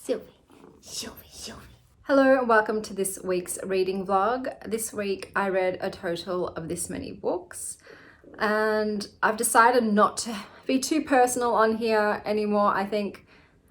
Sylvie. Hello and welcome to this week's reading vlog. This week I read a total of this many books and I've decided not to be too personal on here anymore. I think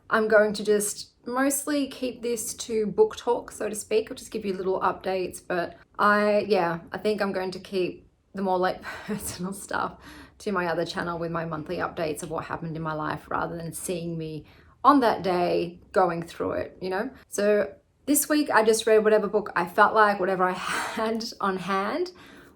I'm going to just mostly keep this to book talk, so to speak. I'll just give you little updates, but I think I'm going to keep the more like personal stuff to my other channel with my monthly updates of what happened in my life rather than seeing me on that day going through it, you know? So this week I just read whatever book I felt like, whatever I had on hand.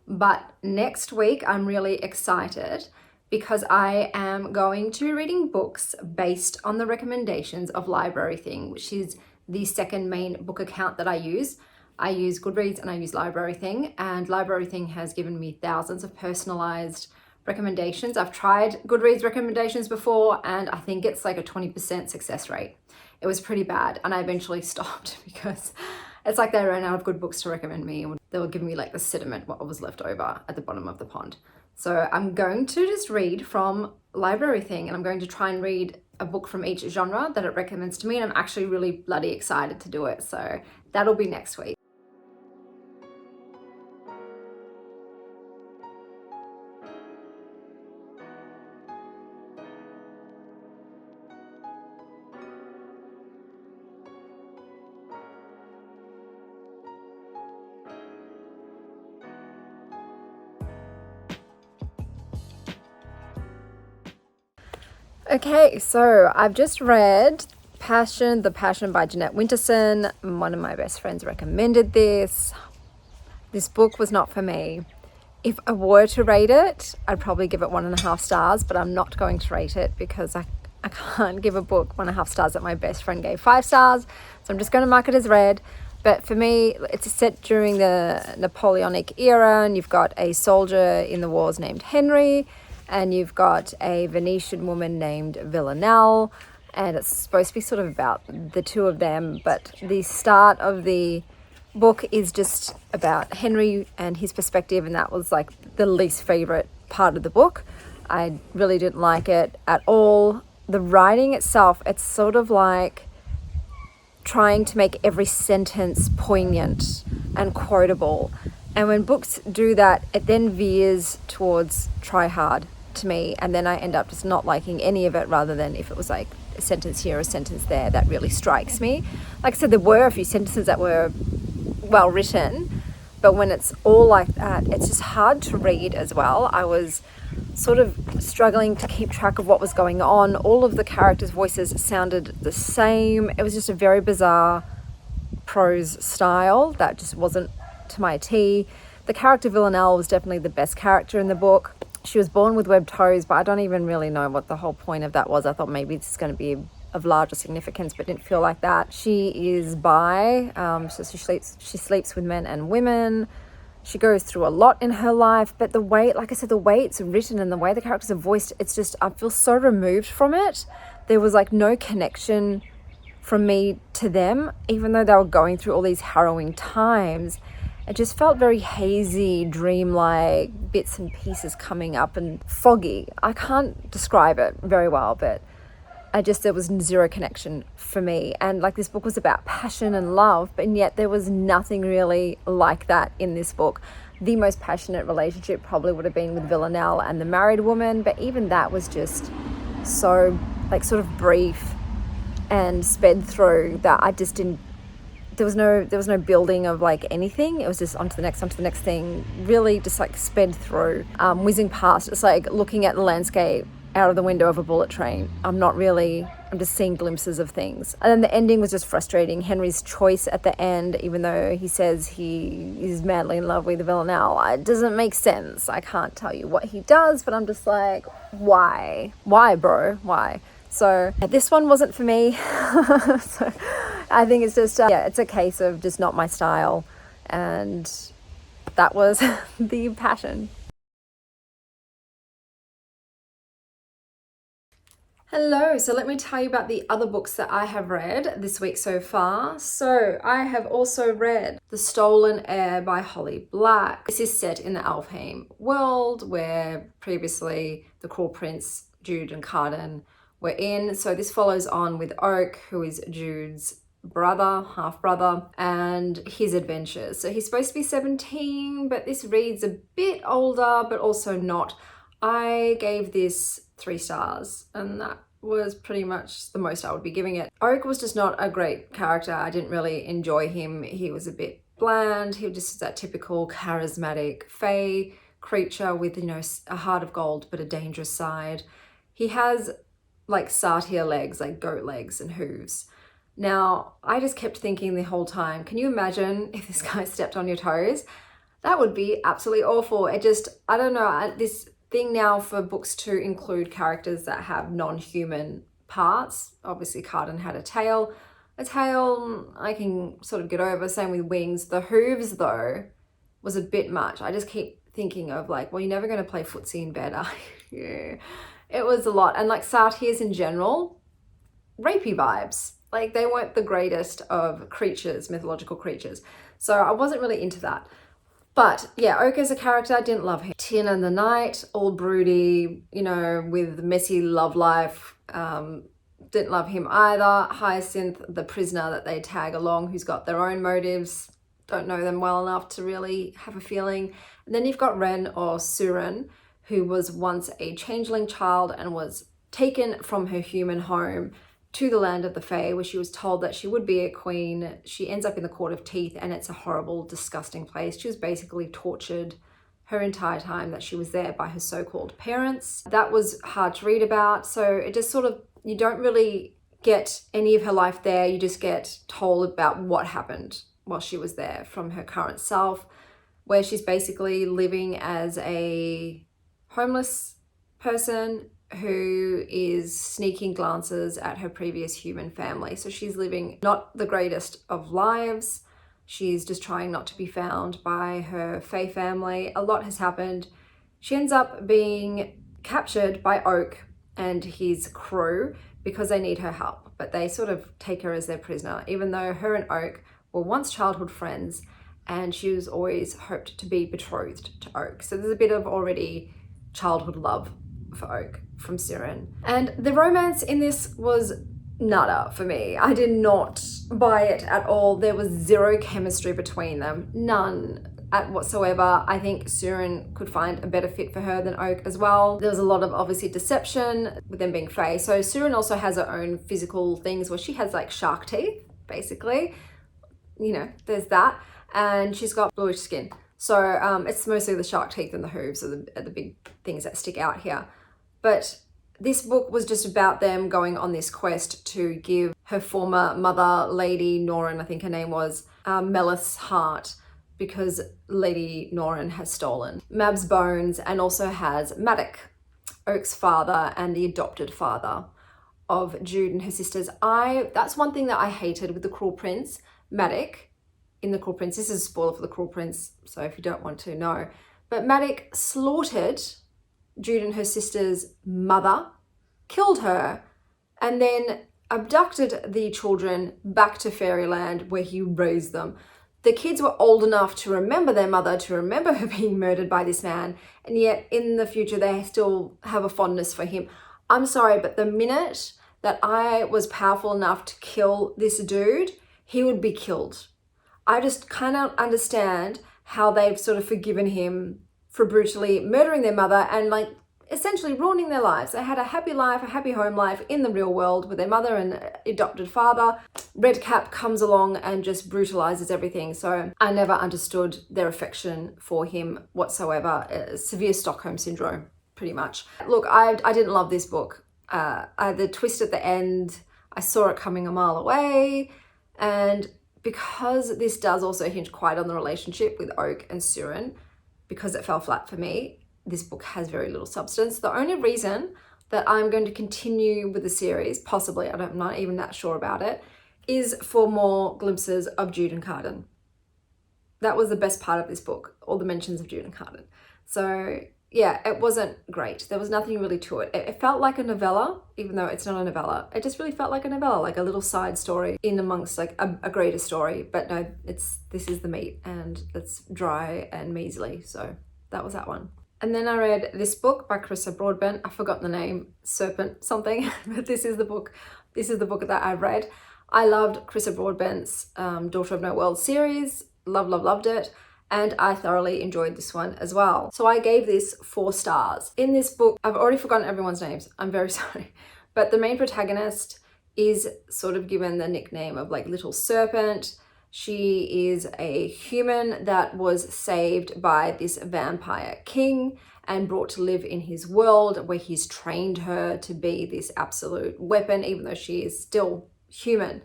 But next week I'm really excited because I am going to be reading books based on the recommendations of Library Thing, which is the second main book account that I use. I use Goodreads and I use Library Thing, and Library Thing has given me thousands of personalized recommendations. I've tried Goodreads recommendations before and I think it's like a 20% success rate. It was pretty bad and I eventually stopped because it's like they ran out of good books to recommend me and they were giving me like the sediment, what was left over at the bottom of the pond. So I'm going to just read from Library Thing and I'm going to try and read a book from each genre that it recommends to me, and I'm actually really bloody excited to do it. So that'll be next week. Okay, so I've just read The Passion by Jeanette Winterson. One of my best friends recommended this. This book was not for me. If I were to rate it, I'd probably give it 1.5 stars, but I'm not going to rate it because I can't give a book 1.5 stars that my best friend gave 5 stars. So I'm just going to mark it as read. But for me, it's set during the Napoleonic era, and you've got a soldier in the wars named Henry, and you've got a Venetian woman named Villanelle, and it's supposed to be sort of about the two of them, but the start of the book is just about Henry and his perspective, and that was like the least favorite part of the book. I really didn't like it at all. The writing itself, it's sort of like trying to make every sentence poignant and quotable. And when books do that, it then veers towards try hard to me, and then I end up just not liking any of it, rather than if it was like a sentence here, a sentence there, that really strikes me. Like I said, there were a few sentences that were well written, but when it's all like that, it's just hard to read as well. I was sort of struggling to keep track of what was going on. All of the characters' voices sounded the same. It was just a very bizarre prose style that just wasn't to my tea. The character Villanelle was definitely the best character in the book. She was born with webbed toes, but I don't even really know what the whole point of that was. I thought maybe it's going to be of larger significance, but didn't feel like that. She is bi, so she sleeps with men and women. She goes through a lot in her life, but the way, like I said, the way it's written and the way the characters are voiced, it's just, I feel so removed from it. There was like no connection from me to them, even though they were going through all these harrowing times. It just felt very hazy, dreamlike, bits and pieces coming up and foggy. I can't describe it very well, but there was zero connection for me. And like, this book was about passion and love, but yet there was nothing really like that in this book. The most passionate relationship probably would have been with Villanelle and the married woman, but even that was just so like sort of brief and sped through that I just didn't. There was no building of like anything. It was just onto the next thing, really just like sped through, whizzing past. It's like looking at the landscape out of the window of a bullet train. I'm just seeing glimpses of things. And then the ending was just frustrating. Henry's choice at the end, even though he says he is madly in love with Villanelle, it doesn't make sense. I can't tell you what he does, but I'm just like, why? Why, bro? Why? So this one wasn't for me. So I think it's just, it's a case of just not my style. And that was The Passion. Hello, so let me tell you about the other books that I have read this week so far. So I have also read The Stolen Heir by Holly Black. This is set in the Alfheim world, where previously the Cruel Prince, Jude and Cardan, we're in. So this follows on with Oak, who is Jude's brother, half brother, and his adventures. So he's supposed to be 17, but this reads a bit older, but also not. I gave this 3 stars, and that was pretty much the most I would be giving it. Oak was just not a great character. I didn't really enjoy him. He was a bit bland. He was just that typical charismatic fae creature with, you know, a heart of gold, but a dangerous side. He has like satyr legs, like goat legs and hooves. Now, I just kept thinking the whole time, can you imagine if this guy stepped on your toes? That would be absolutely awful. It just, I don't know, this thing now for books to include characters that have non-human parts. Obviously, Cardan had a tail. A tail, I can sort of get over, same with wings. The hooves, though, was a bit much. I just keep thinking of like, well, you're never going to play footsie in bed, are you? It was a lot. And like satyrs in general, rapey vibes. Like they weren't the greatest of creatures, mythological creatures. So I wasn't really into that. But yeah, Oak as a character, I didn't love him. Tin and the Night, all broody, you know, with messy love life. Didn't love him either. Hyacinth, the prisoner that they tag along, who's got their own motives. Don't know them well enough to really have a feeling. And then you've got Ren or Surin, who was once a changeling child and was taken from her human home to the land of the Fae, where she was told that she would be a queen. She ends up in the Court of Teeth, and it's a horrible, disgusting place. She was basically tortured her entire time that she was there by her so-called parents. That was hard to read about. So it just sort of, you don't really get any of her life there. You just get told about what happened while she was there from her current self, where she's basically living as a homeless person who is sneaking glances at her previous human family. So she's living not the greatest of lives. She's just trying not to be found by her Fae family. A lot has happened. She ends up being captured by Oak and his crew because they need her help, but they sort of take her as their prisoner, even though her and Oak were once childhood friends, and she was always hoped to be betrothed to Oak. So there's a bit of already childhood love for Oak from Surin. And the romance in this was nada for me. I did not buy it at all. There was zero chemistry between them, none at whatsoever. I think Surin could find a better fit for her than Oak as well. There was a lot of obviously deception with them being Fae. So Surin also has her own physical things where she has like shark teeth, basically. You know, there's that. And she's got bluish skin. So it's mostly the shark teeth and the hooves are the big things that stick out here. But this book was just about them going on this quest to give her former mother, Lady Norrin, I think her name was, Melith's heart, because Lady Norrin has stolen Mab's bones and also has Maddox, Oak's father and the adopted father of Jude and her sisters. That's one thing that I hated with The Cruel Prince. Maddox in The Cruel Prince, this is a spoiler for The Cruel Prince, so if you don't want to know, but Maddox slaughtered Jude and her sister's mother, killed her, and then abducted the children back to fairyland where he raised them. The kids were old enough to remember their mother, to remember her being murdered by this man, and yet in the future they still have a fondness for him. I'm sorry, but the minute that I was powerful enough to kill this dude, he would be killed. I just cannot understand how they've sort of forgiven him for brutally murdering their mother and like essentially ruining their lives. They had a happy life, a happy home life in the real world with their mother and adopted father. Redcap comes along and just brutalizes everything. So I never understood their affection for him whatsoever. Severe Stockholm syndrome, pretty much. Look, I didn't love this book. The twist at the end, I saw it coming a mile away. And because this does also hinge quite on the relationship with Oak and Surin, because it fell flat for me, this book has very little substance. The only reason that I'm going to continue with the series, possibly, I'm not even that sure about it, is for more glimpses of Jude and Cardan. That was the best part of this book, all the mentions of Jude and Cardan. So yeah, it wasn't great. There was nothing really to it. It felt like a novella, even though it's not a novella. It just really felt like a novella, like a little side story in amongst like a greater story. But no, this is the meat and it's dry and measly. So that was that one. And then I read this book by Carissa Broadbent. I forgot the name, Serpent something, but this is the book that I read. I loved Carissa Broadbent's Daughter of No World series. Loved it. And I thoroughly enjoyed this one as well. So I gave this 4 stars. In this book, I've already forgotten everyone's names. I'm very sorry. But the main protagonist is sort of given the nickname of like Little Serpent. She is a human that was saved by this vampire king and brought to live in his world, where he's trained her to be this absolute weapon, even though she is still human.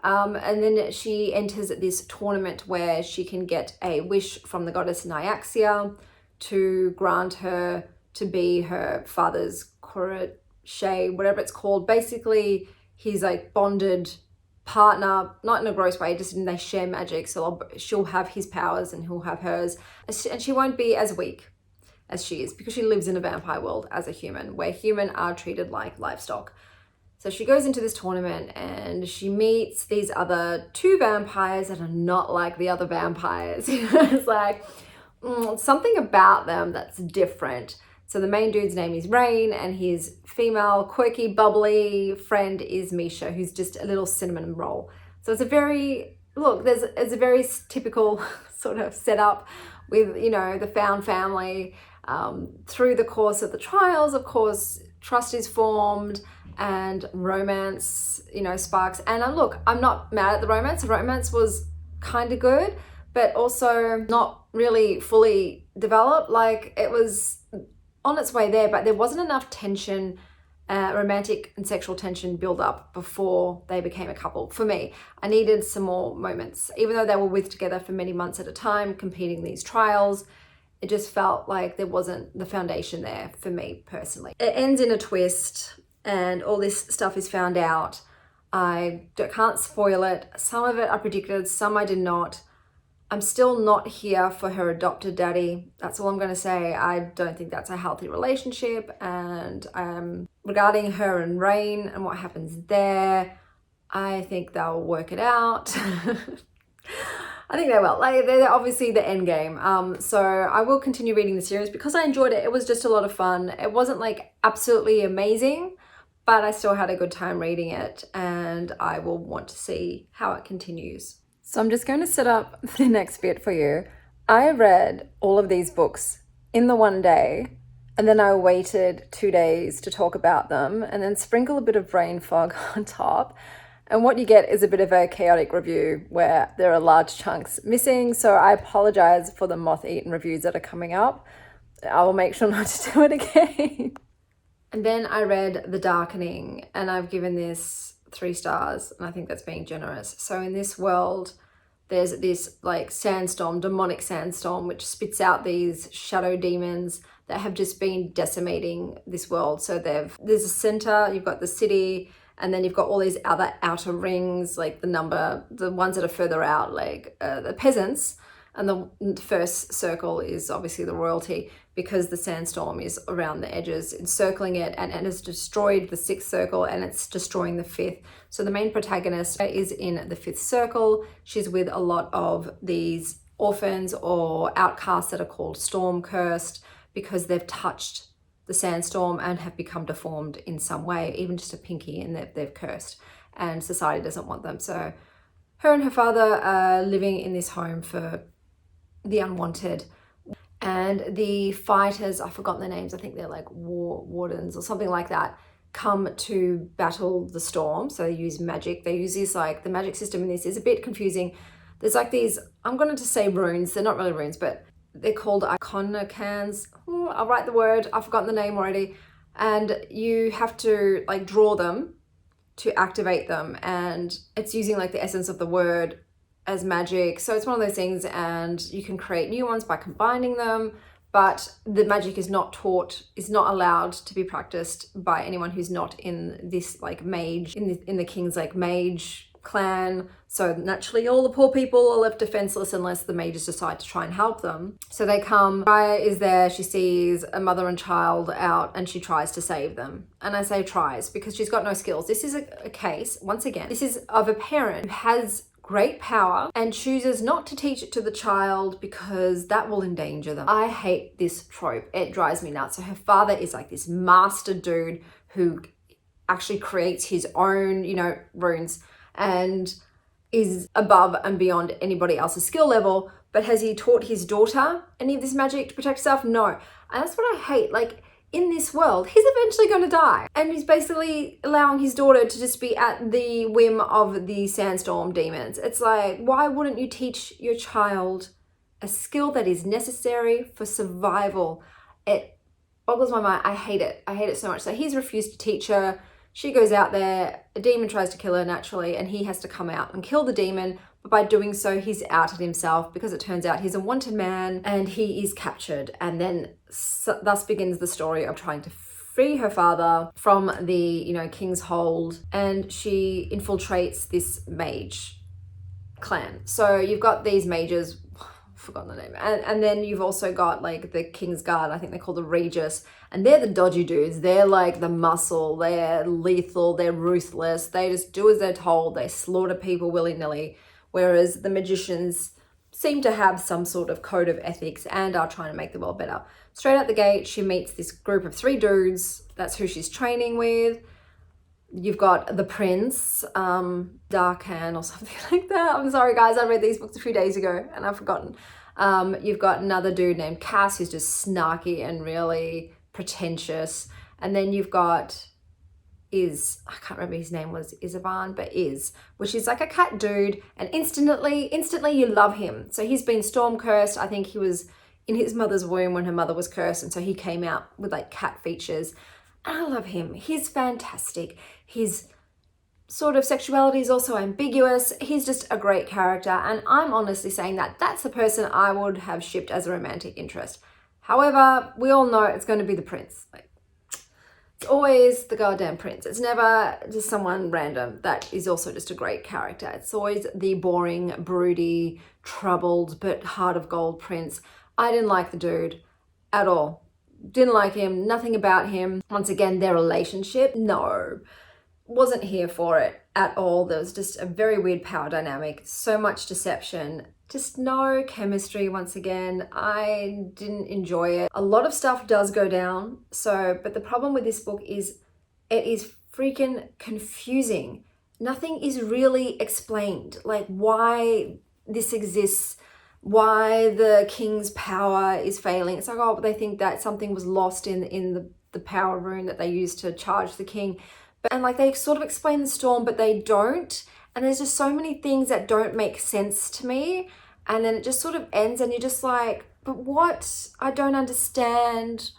And then she enters this tournament where she can get a wish from the goddess Nyaxia to grant her to be her father's crochet, whatever it's called. Basically, he's like bonded partner, not in a gross way, just in they share magic. So she'll have his powers and he'll have hers. And she won't be as weak as she is because she lives in a vampire world as a human, where human are treated like livestock. So she goes into this tournament and she meets these other 2 vampires that are not like the other vampires. It's like something about them that's different. So the main dude's name is Reid, and his female, quirky, bubbly friend is Misha, who's just a little cinnamon roll. So it's a very, it's a very typical sort of setup with, you know, the found family. Through the course of the trials, of course, trust is formed and romance, you know, sparks. And look, I'm not mad at the romance. The romance was kind of good, but also not really fully developed. Like, it was on its way there, but there wasn't enough tension, romantic and sexual tension build up before they became a couple. For me, I needed some more moments. Even though they were together for many months at a time, competing these trials, it just felt like there wasn't the foundation there for me personally. It ends in a twist and all this stuff is found out. I can't spoil it. Some of it I predicted, some I did not. I'm still not here for her adopted daddy. That's all I'm going to say. I don't think that's a healthy relationship. And regarding her and Rain and what happens there, I think they'll work it out. I think they will. Like, they're obviously the end game. So I will continue reading the series because I enjoyed it. It was just a lot of fun. It wasn't like absolutely amazing, but I still had a good time reading it, and I will want to see how it continues. So I'm just going to set up the next bit for you. I read all of these books in the one day, and then I waited 2 days to talk about them, and then sprinkle a bit of brain fog on top. And what you get is a bit of a chaotic review where there are large chunks missing. So I apologize for the moth-eaten reviews that are coming up. I will make sure not to do it again. And then I read The Darkening, and I've given this 3 stars, and I think that's being generous. So in this world, there's this like sandstorm, demonic sandstorm, which spits out these shadow demons that have just been decimating this world. So there's a center, you've got the city, and then you've got all these other outer rings, like the ones that are further out, like the peasants. And the first circle is obviously the royalty, because the sandstorm is around the edges, encircling it, and has destroyed the 6th circle, and it's destroying the 5th. So the main protagonist is in the 5th circle. She's with a lot of these orphans or outcasts that are called storm cursed, because they've touched the sandstorm and have become deformed in some way, even just a pinky, and they've cursed, and society doesn't want them. So her and her father are living in this home for the unwanted, and the fighters, I've forgotten their names, I think they're like wardens or something like that, come to battle the storm. So they use magic. They use this, like, the magic system in this is a bit confusing. There's like these, I'm going to say runes, they're not really runes, but they're called iconocans. I'll write the word, I've forgotten the name already. And you have to like draw them to activate them, and it's using like the essence of the word as magic. So it's one of those things, and you can create new ones by combining them, but the magic is not allowed to be practiced by anyone who's not in this like mage, in the king's like mage clan. So naturally all the poor people are left defenseless unless the mages decide to try and help them. So they come, Raya is there, she sees a mother and child out, and she tries to save them. And I say tries because she's got no skills. This is a case, once again, this is of a parent who has great power and chooses not to teach it to the child because that will endanger them. I hate this trope. It drives me nuts. So her father is like this master dude who actually creates his own, runes and is above and beyond anybody else's skill level. But has he taught his daughter any of this magic to protect herself? No. And that's what I hate. Like, in this world, he's eventually going to die. And he's basically allowing his daughter to just be at the whim of the sandstorm demons. It's like, why wouldn't you teach your child a skill that is necessary for survival? It boggles my mind. I hate it. I hate it so much. So he's refused to teach her. She goes out there, a demon tries to kill her naturally, and he has to come out and kill the demon. But by doing so, he's outed himself because it turns out he's a wanted man and he is captured. And then thus begins the story of trying to free her father from the, king's hold. And she infiltrates this mage clan. So you've got these mages, I've forgotten the name. And then you've also got like the King's Guard, I think they're called the Regis. And they're the dodgy dudes. They're like the muscle, they're lethal, they're ruthless. They just do as they're told. They slaughter people willy-nilly. Whereas the magicians seem to have some sort of code of ethics and are trying to make the world better. Straight out the gate, she meets this group of 3 dudes. That's who she's training with. You've got the prince, Darkening or something like that. I'm sorry, guys. I read these books a few days ago and I've forgotten. You've got another dude named Cass who's just snarky and really pretentious. And then you've got I can't remember his name was Isaban, but which is like a cat dude, and instantly you love him. So he's been storm cursed. I think he was in his mother's womb when her mother was cursed, and so he came out with like cat features. And I love him. He's fantastic. His sort of sexuality is also ambiguous. He's just a great character, and I'm honestly saying that that's the person I would have shipped as a romantic interest. However, we all know it's going to be the prince. It's always the goddamn prince. It's never just someone random that is also just a great character. It's always the boring, broody, troubled, but heart of gold prince. I didn't like the dude at all. Didn't like him, nothing about him. Once again, their relationship, no. Wasn't here for it at all. There was just a very weird power dynamic, so much deception. Just no chemistry once again. I didn't enjoy it. A lot of stuff does go down. But the problem with this book is it is freaking confusing. Nothing is really explained. Like why this exists, why the king's power is failing. It's like, oh, they think that something was lost in the power rune that they used to charge the king. And like they sort of explain the storm, but they don't. And there's just so many things that don't make sense to me. And then it just sort of ends and you're just like, but what? I don't understand.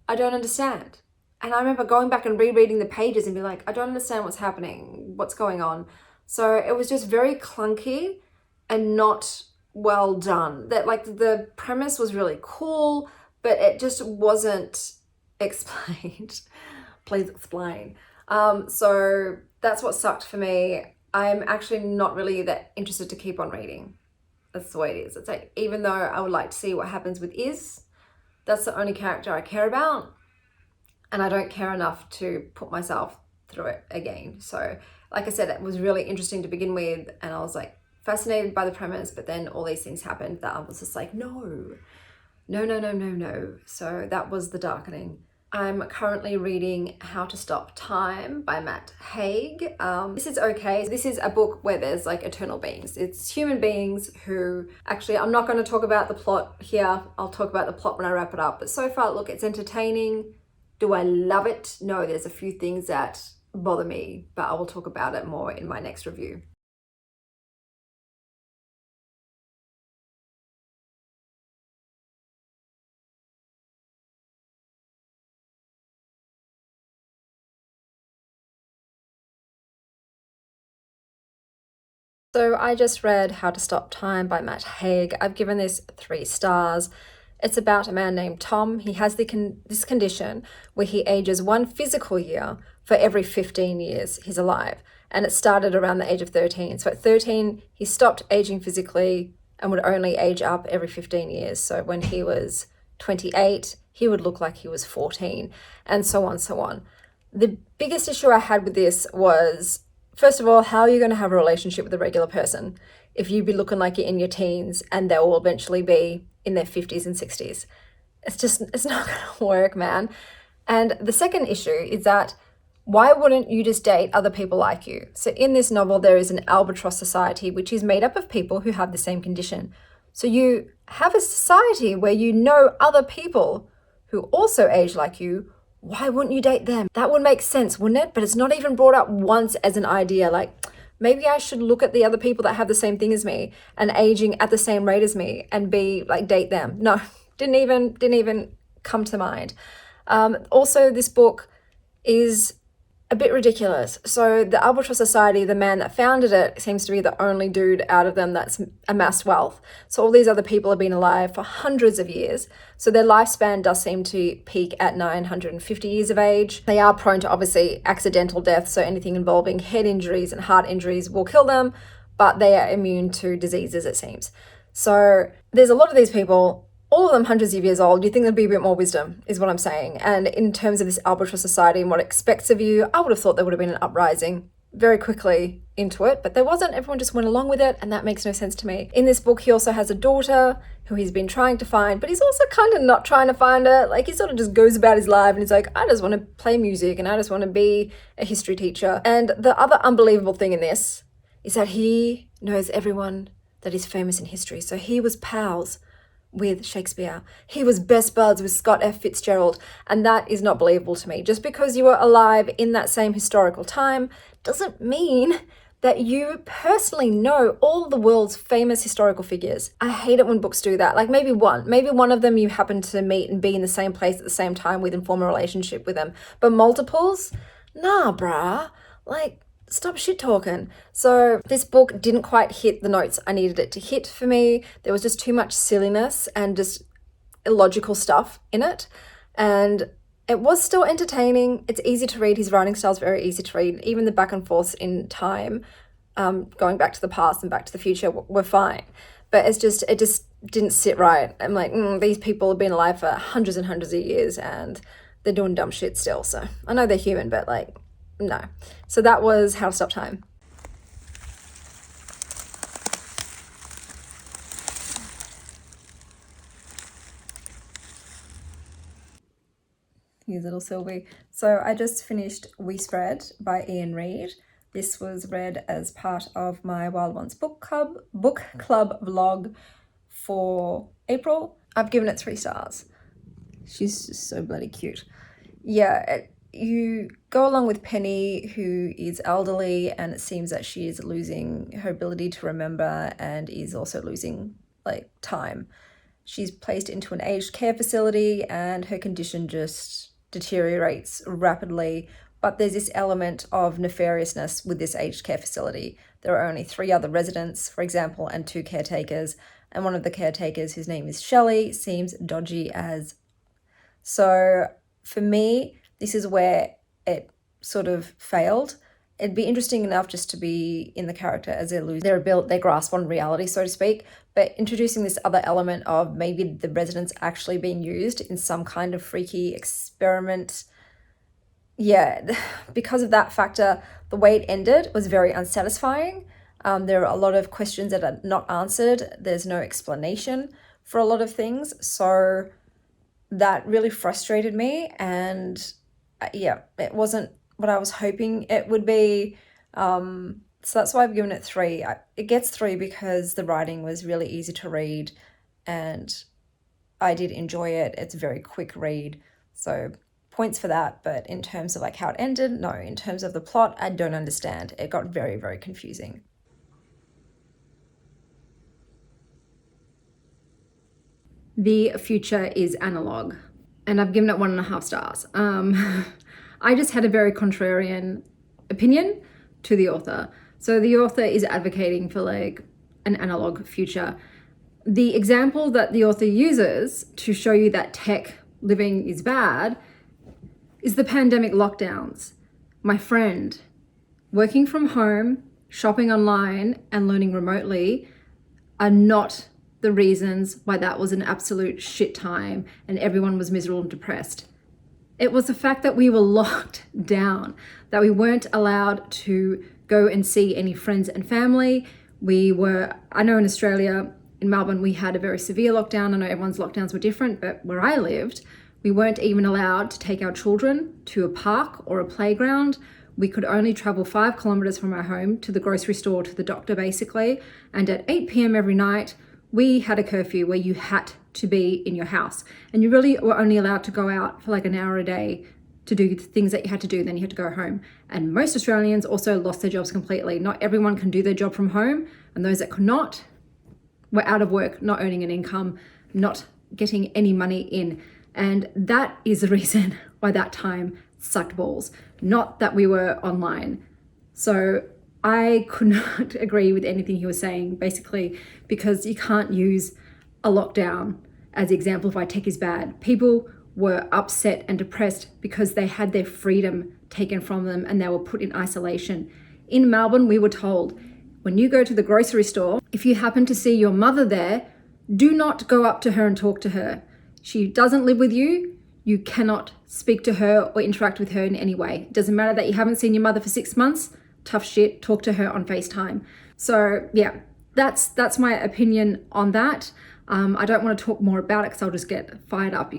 And I remember going back and rereading the pages and be like, I don't understand what's happening. What's going on? So it was just very clunky and not well done. That like the premise was really cool, but it just wasn't explained. Please explain. So that's what sucked for me. I'm actually not really that interested to keep on reading. That's the way it is. It's like, even though I would like to see what happens with that's the only character I care about. And I don't care enough to put myself through it again. So like I said, it was really interesting to begin with. And I was like fascinated by the premise, but then all these things happened that I was just like, no. So that was The Darkening. I'm currently reading How to Stop Time by Matt Haig. This is okay. This is a book where there's like eternal beings. It's human beings who, actually, I'm not going to talk about the plot here. I'll talk about the plot when I wrap it up. But so far, look, it's entertaining. Do I love it? No, there's a few things that bother me, but I will talk about it more in my next review. So I just read How to Stop Time by Matt Haig. I've given this 3 stars. It's about a man named Tom. He has this condition where he ages 1 physical year for every 15 years he's alive. And it started around the age of 13. So at 13, he stopped aging physically and would only age up every 15 years. So when he was 28, he would look like he was 14, and so on, so on. The biggest issue I had with this was First of all, how are you going to have a relationship with a regular person if you be looking like you're in your teens and they'll all eventually be in their 50s and 60s? It's not going to work, man. And the second issue is that why wouldn't you just date other people like you? So in this novel, there is an albatross society, which is made up of people who have the same condition. So you have a society where you know other people who also age like you. Why wouldn't you date them? That would make sense, wouldn't it? But it's not even brought up once as an idea. Like, maybe I should look at the other people that have the same thing as me and aging at the same rate as me and be like, date them. No, didn't even come to mind. Also, this book is a bit ridiculous. So the Albatross Society, the man that founded it, seems to be the only dude out of them that's amassed wealth. So all these other people have been alive for hundreds of years. So their lifespan does seem to peak at 950 years of age. They are prone to obviously accidental death. So anything involving head injuries and heart injuries will kill them, but they are immune to diseases, it seems. So there's a lot of these people, all of them hundreds of years old. You think there'd be a bit more wisdom, is what I'm saying. And in terms of this Albatross Society and what it expects of you, I would have thought there would have been an uprising very quickly into it, but there wasn't. Everyone just went along with it, and that makes no sense to me. In this book, he also has a daughter who he's been trying to find, but he's also kind of not trying to find her. Like, he sort of just goes about his life and he's like, I just want to play music and I just want to be a history teacher. And the other unbelievable thing in this is that he knows everyone that is famous in history. So he was pals with Shakespeare. He was best buds with Scott F. Fitzgerald, and that is not believable to me. Just because you were alive in that same historical time doesn't mean that you personally know all the world's famous historical figures. I hate it when books do that. Like maybe one of them you happen to meet and be in the same place at the same time with and form a relationship with them, but multiples? Nah, bruh. Like, stop shit talking. So this book didn't quite hit the notes I needed it to hit for me. There was just too much silliness and just illogical stuff in it. And it was still entertaining. It's easy to read. His writing style is very easy to read. Even the back and forths in time, going back to the past and back to the future were fine. But it just didn't sit right. I'm like, these people have been alive for hundreds and hundreds of years and they're doing dumb shit still. So I know they're human, but like, no. So that was How to Stop Time. Here's little Sylvie. So I just finished We Spread by Iain Reid. This was read as part of my Wild Ones book club vlog for April. I've given it 3 stars. She's just so bloody cute. Yeah, you go along with Penny, who is elderly, and it seems that she is losing her ability to remember and is also losing like time. She's placed into an aged care facility and her condition just deteriorates rapidly, but there's this element of nefariousness with this aged care facility. There are only 3 other residents, for example, and 2 caretakers, and one of the caretakers, whose name is Shelley, seems dodgy as. So for me, this is where it sort of failed. It'd be interesting enough just to be in the character as they lose their grasp on reality, so to speak, but introducing this other element of maybe the residents actually being used in some kind of freaky experiment. Yeah, because of that factor, the way it ended was very unsatisfying. There are a lot of questions that are not answered. There's no explanation for a lot of things. So that really frustrated me, and yeah, it wasn't what I was hoping it would be. So that's why I've given it 3. It gets 3 because the writing was really easy to read and I did enjoy it. It's a very quick read, so points for that. But in terms of like how it ended, no. In terms of the plot, I don't understand. It got very, very confusing. The Future is Analog, and I've given it 1.5 stars. I just had a very contrarian opinion to the author. So the author is advocating for like an analog future. The example that the author uses to show you that tech living is bad is the pandemic lockdowns. My friend, working from home, shopping online, and learning remotely are not the reasons why that was an absolute shit time and everyone was miserable and depressed. It was the fact that we were locked down, that we weren't allowed to go and see any friends and family. I know in Australia, in Melbourne, we had a very severe lockdown. I know everyone's lockdowns were different, but where I lived, we weren't even allowed to take our children to a park or a playground. We could only travel 5 kilometers from our home to the grocery store, to the doctor basically. And at 8 p.m. every night, we had a curfew where you had to be in your house. And you really were only allowed to go out for like an hour a day to do the things that you had to do, then you had to go home. And most Australians also lost their jobs completely. Not everyone can do their job from home. And those that could not were out of work, not earning an income, not getting any money in. And that is the reason why that time sucked balls, not that we were online. So I could not agree with anything he was saying, basically, because you can't use a lockdown as the example of why tech is bad. People were upset and depressed because they had their freedom taken from them and they were put in isolation. In Melbourne, we were told, when you go to the grocery store, if you happen to see your mother there, do not go up to her and talk to her. She doesn't live with you. You cannot speak to her or interact with her in any way. It doesn't matter that you haven't seen your mother for 6 months. Tough shit, talk to her on FaceTime. So yeah, that's my opinion on that. I don't want to talk more about it because I'll just get fired up.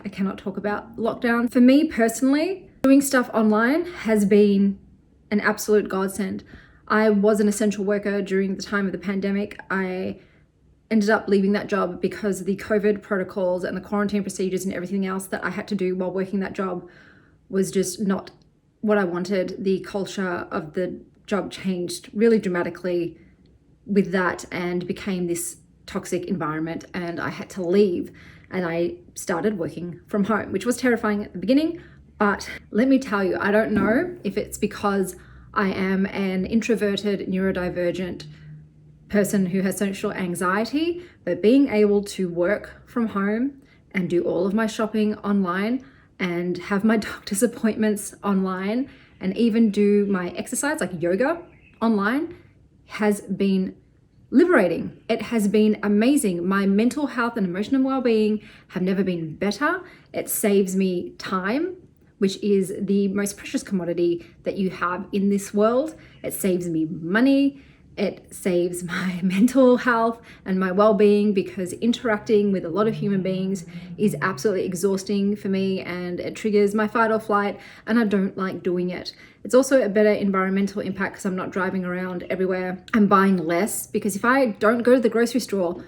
I cannot talk about lockdown. For me personally, doing stuff online has been an absolute godsend. I was an essential worker during the time of the pandemic. I ended up leaving that job because of the COVID protocols and the quarantine procedures and everything else that I had to do while working that job was just not what I wanted. The culture of the job changed really dramatically with that and became this toxic environment, and I had to leave, and I started working from home, which was terrifying at the beginning. But let me tell you, I don't know if it's because I am an introverted, neurodivergent person who has social anxiety, but being able to work from home and do all of my shopping online and have my doctor's appointments online and even do my exercise like yoga online has been liberating. It has been amazing. My mental health and emotional well-being have never been better. It saves me time, which is the most precious commodity that you have in this world. It saves me money. It saves my mental health and my well-being, because interacting with a lot of human beings is absolutely exhausting for me, and it triggers my fight or flight, and I don't like doing it. It's also a better environmental impact because I'm not driving around everywhere. I'm buying less, because if I don't go to the grocery store,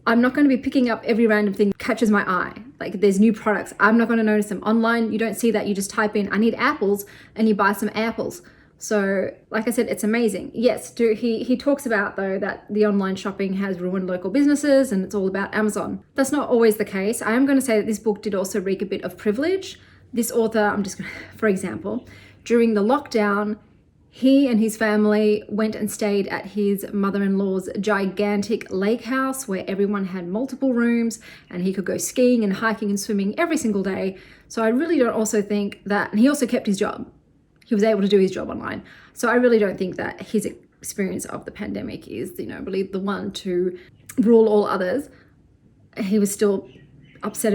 I'm not going to be picking up every random thing that catches my eye. Like, there's new products, I'm not going to notice them. Online, you don't see that. You just type in, I need apples, and you buy some apples. So, like I said, it's amazing. Yes, he talks about, though, that the online shopping has ruined local businesses and it's all about Amazon. That's not always the case. I am going to say that this book did also wreak a bit of privilege. This author, for example, during the lockdown, he and his family went and stayed at his mother-in-law's gigantic lake house where everyone had multiple rooms and he could go skiing and hiking and swimming every single day. So I really don't also think that, and he also kept his job. He was able to do his job online. So I really don't think that his experience of the pandemic is, really the one to rule all others. He was still upset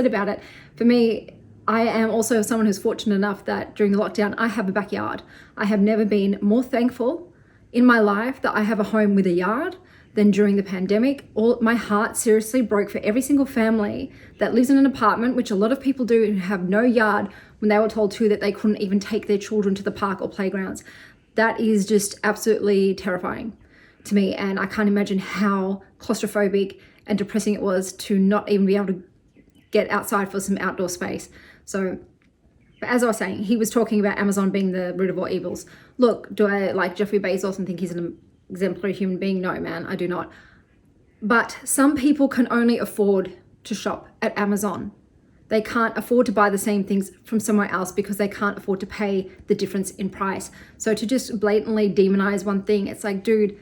about it. For me, I am also someone who's fortunate enough that during the lockdown, I have a backyard. I have never been more thankful in my life that I have a home with a yard than during the pandemic. My heart seriously broke for every single family that lives in an apartment, which a lot of people do, and have no yard, when they were told too that they couldn't even take their children to the park or playgrounds. That is just absolutely terrifying to me, and I can't imagine how claustrophobic and depressing it was to not even be able to get outside for some outdoor space. So, but as I was saying, he was talking about Amazon being the root of all evils. Look, do I like Jeffrey Bezos and think he's an exemplary human being? No, man, I do not. But some people can only afford to shop at Amazon. They can't afford to buy the same things from somewhere else because they can't afford to pay the difference in price. So to just blatantly demonize one thing, it's like, dude,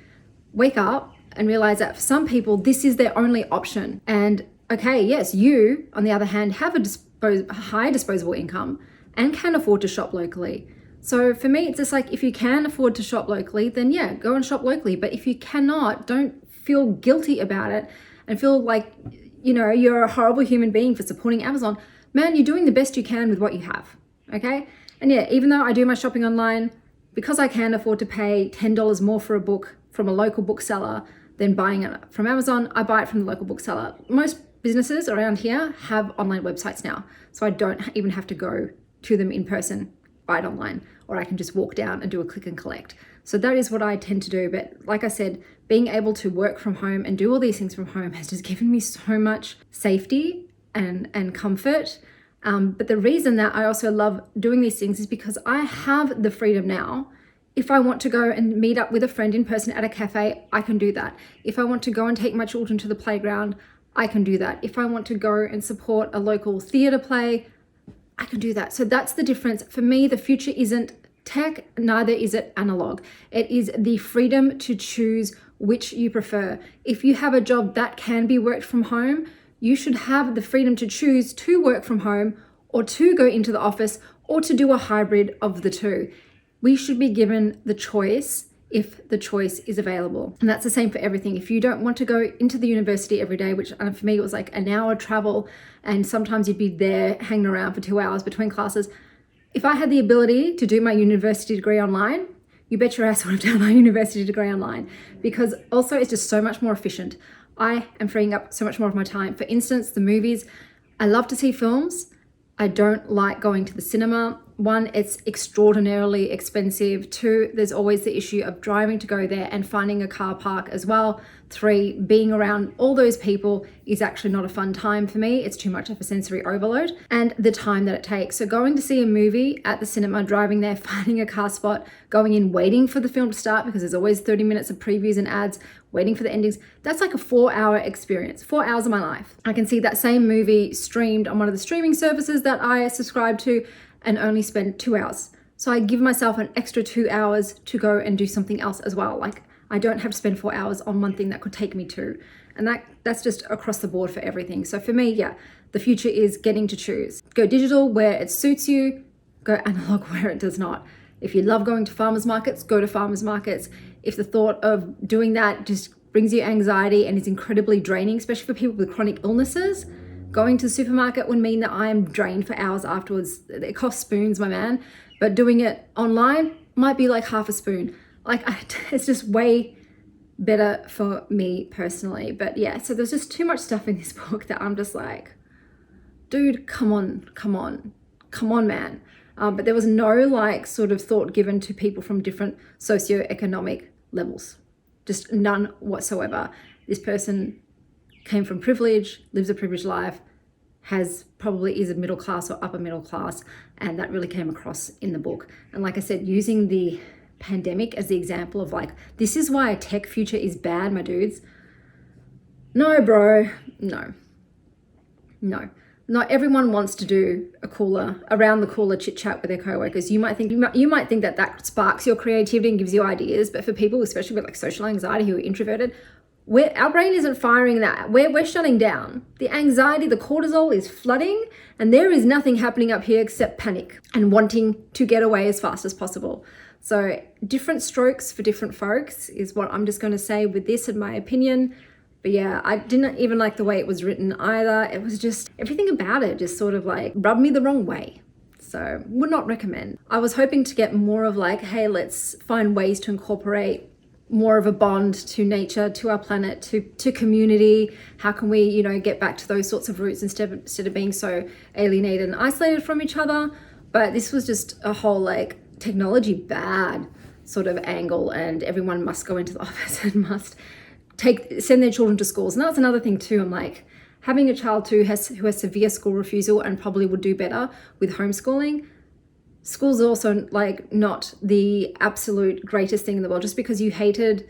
wake up and realize that for some people, this is their only option. And okay, yes, you, on the other hand, have a high disposable income and can afford to shop locally. So for me, it's just like, if you can afford to shop locally, then yeah, go and shop locally. But if you cannot, don't feel guilty about it and feel like, you're a horrible human being for supporting Amazon. Man, you're doing the best you can with what you have, okay? And yeah, even though I do my shopping online, because I can afford to pay $10 more for a book from a local bookseller than buying it from Amazon, I buy it from the local bookseller. Most businesses around here have online websites now, so I don't even have to go to them in person, buy it online, or I can just walk down and do a click and collect. So that is what I tend to do. But like I said, being able to work from home and do all these things from home has just given me so much safety and comfort. But the reason that I also love doing these things is because I have the freedom now. If I want to go and meet up with a friend in person at a cafe, I can do that. If I want to go and take my children to the playground, I can do that. If I want to go and support a local theatre play, I can do that. So that's the difference. For me, the future isn't tech, neither is it analog. It is the freedom to choose which you prefer. If you have a job that can be worked from home, you should have the freedom to choose to work from home or to go into the office or to do a hybrid of the two. We should be given the choice if the choice is available. And that's the same for everything. If you don't want to go into the university every day, which for me it was like an hour travel, and sometimes you'd be there hanging around for 2 hours between classes. If I had the ability to do my university degree online, you bet your ass I would have done my university degree online, because also it's just so much more efficient. I am freeing up so much more of my time. For instance, the movies, I love to see films. I don't like going to the cinema. One, it's extraordinarily expensive. Two, there's always the issue of driving to go there and finding a car park as well. Three, being around all those people is actually not a fun time for me. It's too much of a sensory overload, and the time that it takes. So going to see a movie at the cinema, driving there, finding a car spot, going in, waiting for the film to start because there's always 30 minutes of previews and ads, waiting for the endings. That's like a 4-hour experience, 4 hours of my life. I can see that same movie streamed on one of the streaming services that I subscribe to and only spend 2 hours. So I give myself an extra 2 hours to go and do something else as well. Like, I don't have to spend 4 hours on one thing that could take me 2. And that's just across the board for everything. So for me, yeah, the future is getting to choose. Go digital where it suits you, go analog where it does not. If you love going to farmers markets, go to farmers markets. If the thought of doing that just brings you anxiety and is incredibly draining, especially for people with chronic illnesses, going to the supermarket would mean that I am drained for hours afterwards. It costs spoons, my man. But doing it online might be like half a spoon. It's just way better for me personally. But yeah, so there's just too much stuff in this book that I'm just like, dude, come on, man. But there was no like sort of thought given to people from different socioeconomic levels. Just none whatsoever. This person came from privilege, lives a privileged life, probably is a middle class or upper middle class, and that really came across in the book. And like I said, using the pandemic as the example of like, this is why a tech future is bad, my dudes. No, bro, no. Not everyone wants to do around the cooler chit chat with their coworkers. You might think that sparks your creativity and gives you ideas, but for people, especially with like social anxiety who are introverted, our brain isn't firing that. We're shutting down. The anxiety, the cortisol is flooding, and there is nothing happening up here except panic and wanting to get away as fast as possible. So different strokes for different folks is what I'm just going to say with this, in my opinion. But yeah, I didn't even like the way it was written either. It was just, everything about it just sort of like rubbed me the wrong way. So would not recommend. I was hoping to get more of like, hey, let's find ways to incorporate more of a bond to nature, to our planet, to community. How can we, get back to those sorts of roots instead of being so alienated and isolated from each other? But this was just a whole like technology bad sort of angle, and everyone must go into the office and must send their children to schools. And that's another thing too. I'm like, having a child too who has severe school refusal and probably would do better with homeschooling. School's also like not the absolute greatest thing in the world just because you hated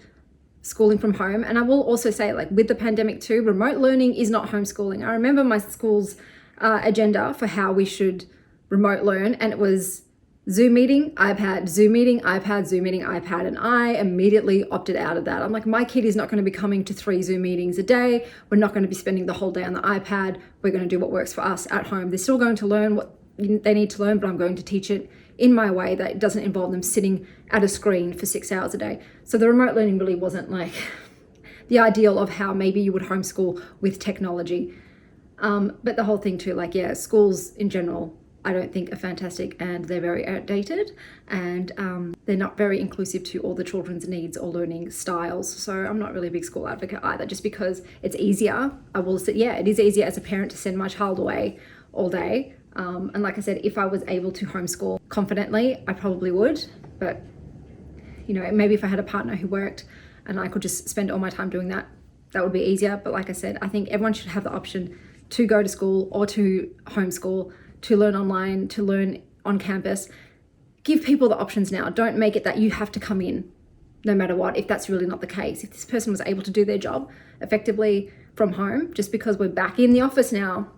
schooling from home. And I will also say, like, with the pandemic too, remote learning is not homeschooling. I remember my school's agenda for how we should remote learn, and it was Zoom meeting, iPad, Zoom meeting, iPad, Zoom meeting, iPad. And I immediately opted out of that. I'm like, my kid is not going to be coming to 3 Zoom meetings a day. We're not going to be spending the whole day on the iPad. We're going to do what works for us at home. They're still going to learn what they need to learn, but I'm going to teach it in my way that it doesn't involve them sitting at a screen for 6 hours a day. So the remote learning really wasn't like the ideal of how maybe you would homeschool with technology. But the whole thing too, like, yeah, schools in general I don't think are fantastic, and they're very outdated, and they're not very inclusive to all the children's needs or learning styles. So I'm not really a big school advocate either, just because it's easier. I will say, yeah, it is easier as a parent to send my child away all day. And like I said, if I was able to homeschool confidently, I probably would. But, you know, maybe if I had a partner who worked and I could just spend all my time doing that, that would be easier. But like I said, I think everyone should have the option to go to school or to homeschool, to learn online, to learn on campus. Give people the options now. Don't make it that you have to come in no matter what, if that's really not the case. If this person was able to do their job effectively from home, just because we're back in the office now,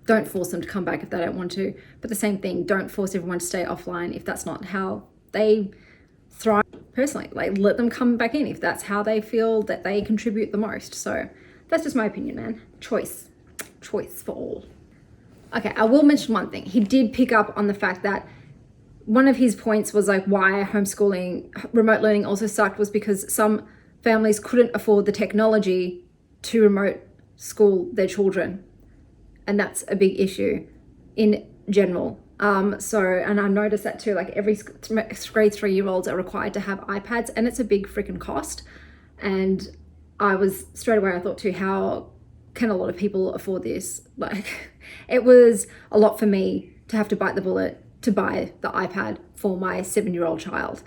don't force them to come back if they don't want to. But the same thing, don't force everyone to stay offline if that's not how they thrive personally. Like, let them come back in if that's how they feel that they contribute the most. So that's just my opinion, man. Choice for all. Okay, I will mention one thing. He did pick up on the fact that one of his points was like why homeschooling, remote learning also sucked, was because some families couldn't afford the technology to remote school their children. And that's a big issue in general. And I noticed that too, like every grade 3-year-olds are required to have iPads, and it's a big freaking cost. And I was straight away, I thought too, how can a lot of people afford this? Like, it was a lot for me to have to bite the bullet to buy the iPad for my 7-year-old child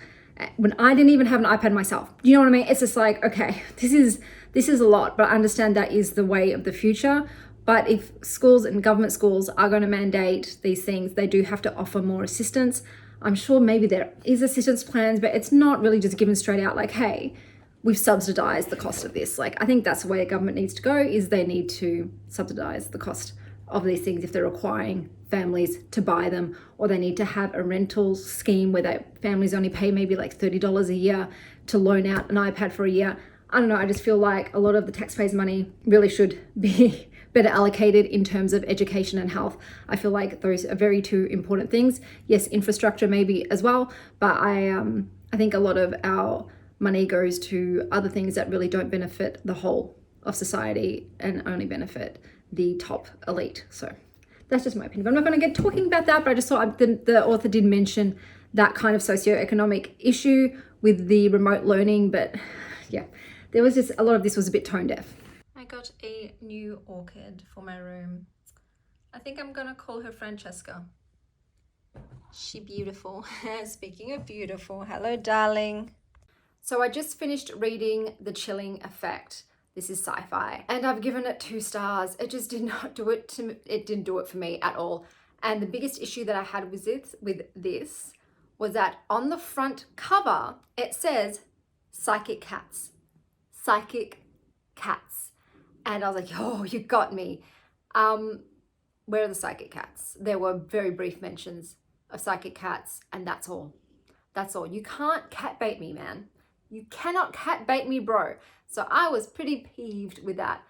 when I didn't even have an iPad myself. You know what I mean? It's just like, okay, this is a lot, but I understand that is the way of the future. But if schools and government schools are going to mandate these things, they do have to offer more assistance. I'm sure maybe there is assistance plans, but it's not really just given straight out like, hey, we've subsidized the cost of this. Like, I think that's the way a government needs to go, is they need to subsidize the cost of these things if they're requiring families to buy them, or they need to have a rental scheme where families only pay maybe like $30 a year to loan out an iPad for a year. I don't know, I just feel like a lot of the taxpayers' money really should be better allocated in terms of education and health. I feel like those are very two important things. Yes, infrastructure maybe as well, but I think a lot of our money goes to other things that really don't benefit the whole of society and only benefit the top elite. So that's just my opinion. But I'm not going to get talking about that, but I just thought the author did mention that kind of socioeconomic issue with the remote learning. But yeah, there was just a lot of this was a bit tone deaf. I got a new orchid for my room. I think I'm gonna call her Francesca. She beautiful. Speaking of beautiful, hello darling. So I just finished reading The Chilling Effect. This is sci-fi, and I've given it 2 stars. It just did not do it to me. It didn't do it for me at all. And the biggest issue that I had with this was that on the front cover it says psychic cats. Psychic cats. And I was like, oh, you got me. Where are the psychic cats? There were very brief mentions of psychic cats, and that's all. That's all. You can't cat bait me, man. You cannot cat bait me, bro. So I was pretty peeved with that.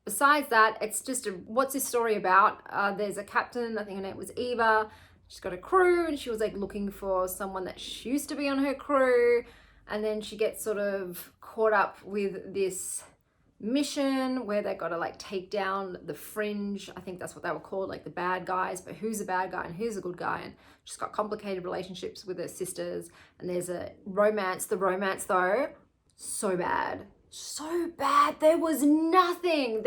Besides that, it's just what's this story about? There's a captain, I think her name was Eva. She's got a crew, and she was like looking for someone that used to be on her crew. And then she gets sort of caught up with this mission where they got to like take down the fringe. I think that's what they were called, like the bad guys. But who's a bad guy and who's a good guy? And she's got complicated relationships with her sisters. And there's a romance. The romance though, so bad. There was nothing.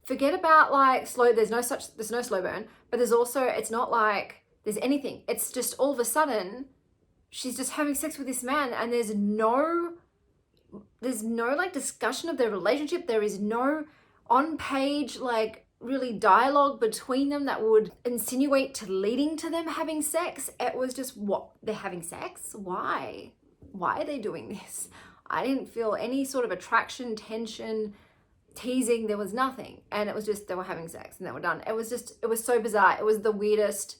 Forget about like there's no slow burn, but there's also, it's not like there's anything. It's just all of a sudden she's just having sex with this man, and there's no like discussion of their relationship. There is no on page like really dialogue between them that would insinuate to leading to them having sex. It was just, what, they're having sex? Why are they doing this? I didn't feel any sort of attraction, tension, teasing. There was nothing. And it was just, they were having sex and they were done. It was so bizarre. It was the weirdest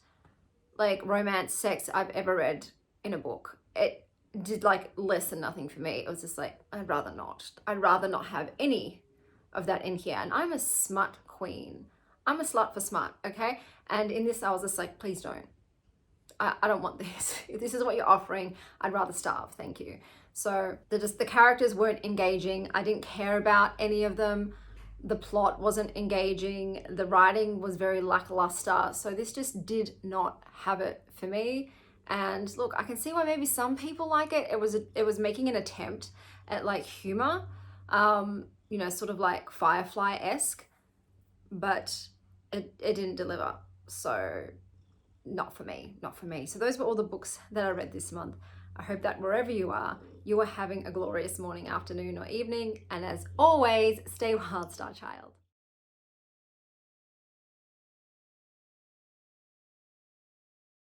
like romance sex I've ever read in a book. It did like less than nothing for me. It was just like, I'd rather not have any of that in here. And I'm a smut queen. I'm a slut for smut, okay? And in this, I was just like, please don't. I don't want this. If this is what you're offering, I'd rather starve, thank you. So the characters weren't engaging. I didn't care about any of them. The plot wasn't engaging. The writing was very lackluster. So this just did not have it for me. And look, I can see why maybe some people like it. It was making an attempt at like humor, you know, sort of like Firefly-esque, but it didn't deliver. So not for me, not for me. So those were all the books that I read this month. I hope that wherever you are having a glorious morning, afternoon, or evening. And as always, stay wild, Star Child.